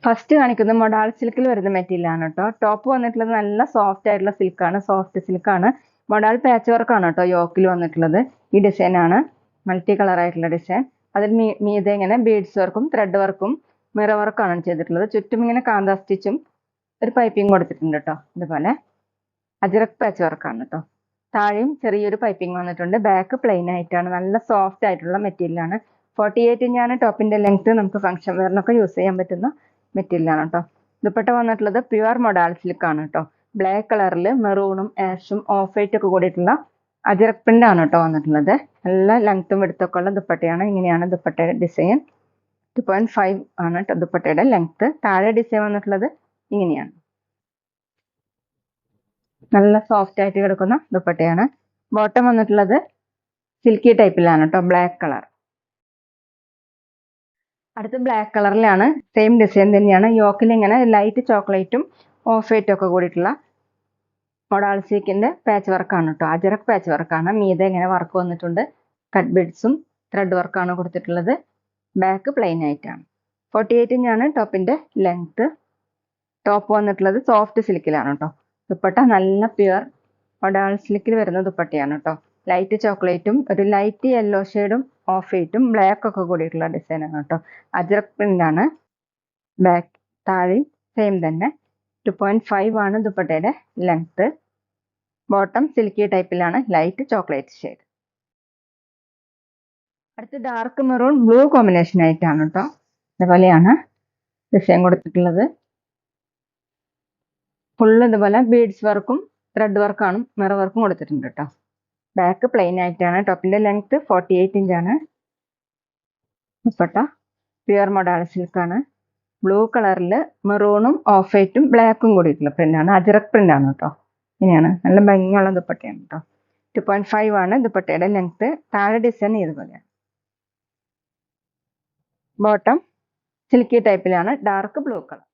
First കാണിക്കുന്നത് modal സിൽക്കിൽ വരുന്ന മെറ്റീരിയൽ ആണ് കേട്ടോ. ടോപ്പ് വന്നിട്ടുള്ളത് നല്ല സോഫ്റ്റ് ആയിട്ടുള്ള സിൽക്കാണ്, സോഫ്റ്റ് സിൽക്കാണ്. മൊഡാൾ പാച്ച് വർക്കാണ് കേട്ടോ യോക്കിൽ വന്നിട്ടുള്ളത്. ഈ ഡിസൈൻ ആണ്, മൾട്ടി കളർ ആയിട്ടുള്ള ഡിസൈൻ. അതിൽ മീതെ ഇങ്ങനെ ബീഡ്സ് വർക്കും ത്രെഡ് വർക്കും മിറർ വർക്കാണ് ചെയ്തിട്ടുള്ളത്. ചുറ്റും ഇങ്ങനെ കാന്ത സ്റ്റിച്ചും ഒരു പൈപ്പിംഗ് കൊടുത്തിട്ടുണ്ട് കേട്ടോ. ഇതുപോലെ അജ്രക് പാച്ച് വർക്കാണ് കേട്ടോ. താഴെയും ചെറിയൊരു പൈപ്പിംഗ് വന്നിട്ടുണ്ട്. ബാക്ക് പ്ലെയിൻ ആയിട്ടാണ്, നല്ല സോഫ്റ്റ് ആയിട്ടുള്ള മെറ്റീരിയൽ ആണ്. 48 ഇഞ്ചാണ് ടോപ്പിന്റെ ലെങ്ത്. നമുക്ക് ഫംഗ്ഷൻ വെയറിനൊക്കെ യൂസ് ചെയ്യാൻ പറ്റുന്ന മെറ്റീരിയൽ ആണ് കേട്ടോ. ദുപ്പട്ട വന്നിട്ടുള്ളത് പ്യുവർ മൊഡാൾ സിൽക്ക് ആണ് കേട്ടോ. ബ്ലാക്ക് കളറിൽ മെറൂണും ആഷും ഓഫ് വൈറ്റ് ഒക്കെ കൂടിയിട്ടുള്ള അജ്രക് പ്രിന്റ് ആണ് കേട്ടോ വന്നിട്ടുള്ളത്. നല്ല ലെങ്ത്തും വെടുത്തൊക്കെ ഉള്ള ദുപ്പട്ടയാണ്. ഇങ്ങനെയാണ് ദുപ്പട്ടയുടെ ഡിസൈൻ. 2.5 ആണ് ദുപ്പട്ടയുടെ ലെങ്ത്. താഴെ ഡിസൈൻ വന്നിട്ടുള്ളത് ഇങ്ങനെയാണ്. നല്ല സോഫ്റ്റ് ആയിട്ട് കിടക്കുന്ന ദുപ്പട്ടയാണ്. ബോട്ടം വന്നിട്ടുള്ളത് സിൽക്കി ടൈപ്പിലാണ് കേട്ടോ, ബ്ലാക്ക് കളർ. അടുത്ത ബ്ലാക്ക് കളറിലാണ്, സെയിം ഡിസൈൻ തന്നെയാണ്. യോക്കിൽ ഇങ്ങനെ ലൈറ്റ് ചോക്ലേറ്റും ഓഫ് വൈറ്റും ഒക്കെ കൂടിയിട്ടുള്ള മൊഡാൾ സിൽക്കിന്റെ പാച്ച് വർക്കാണ് കേട്ടോ. അജറക് പാച്ച് വർക്കാണ്. മീതെ ഇങ്ങനെ വർക്ക് വന്നിട്ടുണ്ട്. കട്ട് ബിഡ്സും ത്രെഡ് വർക്കാണ് കൊടുത്തിട്ടുള്ളത്. ബാക്ക് പ്ലെയിൻ ആയിട്ടാണ്. 48 ഇഞ്ചാണ് ടോപ്പിന്റെ ലെങ്ത്. ടോപ്പ് വന്നിട്ടുള്ളത് സോഫ്റ്റ് സിൽക്കിലാണ് കേട്ടോ. ദുപ്പട്ട നല്ല പ്യുവർ മൊഡാൾ സിൽക്കിൽ വരുന്ന ദുപ്പട്ടയാണ് കേട്ടോ. ലൈറ്റ് ചോക്ലേറ്റും ഒരു ലൈറ്റ് യെല്ലോ ഷെയ്ഡും ഓഫ് വൈറ്റും ബ്ലാക്ക് ഒക്കെ കൂടിയിട്ടുള്ള ഡിസൈൻ ആണ് കേട്ടോ. അജ്രക് പ്രിന്റ് ആണ്. ബാക്ക് താഴെ സെയിം തന്നെ. 2.5 ആണ് ദുപ്പട്ടയുടെ ലെങ്ത്. ബോട്ടം സിൽക്കി ടൈപ്പിലാണ്, ലൈറ്റ് ചോക്ലേറ്റ് ഷെയ്ഡ്. അടുത്ത് ഡാർക്ക് മെറൂൺ ബ്ലൂ കോമ്പിനേഷൻ ആയിട്ടാണ് കേട്ടോ. ഇതുപോലെയാണ് ഡിസൈൻ കൊടുത്തിട്ടുള്ളത്. ഫുള്ള് ഇതുപോലെ ബീഡ്സ് വർക്കും ത്രെഡ് വർക്കാണ്, മിറർ വർക്കും കൊടുത്തിട്ടുണ്ട് കേട്ടോ. ബാക്ക് പ്ലെയിൻ ആയിട്ടാണ്. ടോപ്പിന്റെ ലെങ്ത് 48 ഇഞ്ചാണ്. ദുപ്പട്ട പ്യുവർ മൊഡാൾ സിൽക്കാണ്. ബ്ലൂ കളറിൽ മെറൂണും ഓഫ് വൈറ്റും ബ്ലാക്കും കൂടിയിട്ടുള്ള പ്രിന്റ് ആണ്. അജ്രക് പ്രിന്റ് ആണ് കേട്ടോ. ഇങ്ങനെയാണ്, നല്ല ഭംഗിയുള്ള ദുപ്പട്ടയാണ് കേട്ടോ. 2.5 ആണ് ദുപ്പട്ടയുടെ ലെങ്ത്. താഴെ ഡിസൈൻ ഇതുപോലെയാണ്. ബോട്ടം സിൽക്കി ടൈപ്പിലാണ്, ഡാർക്ക് ബ്ലൂ കളർ.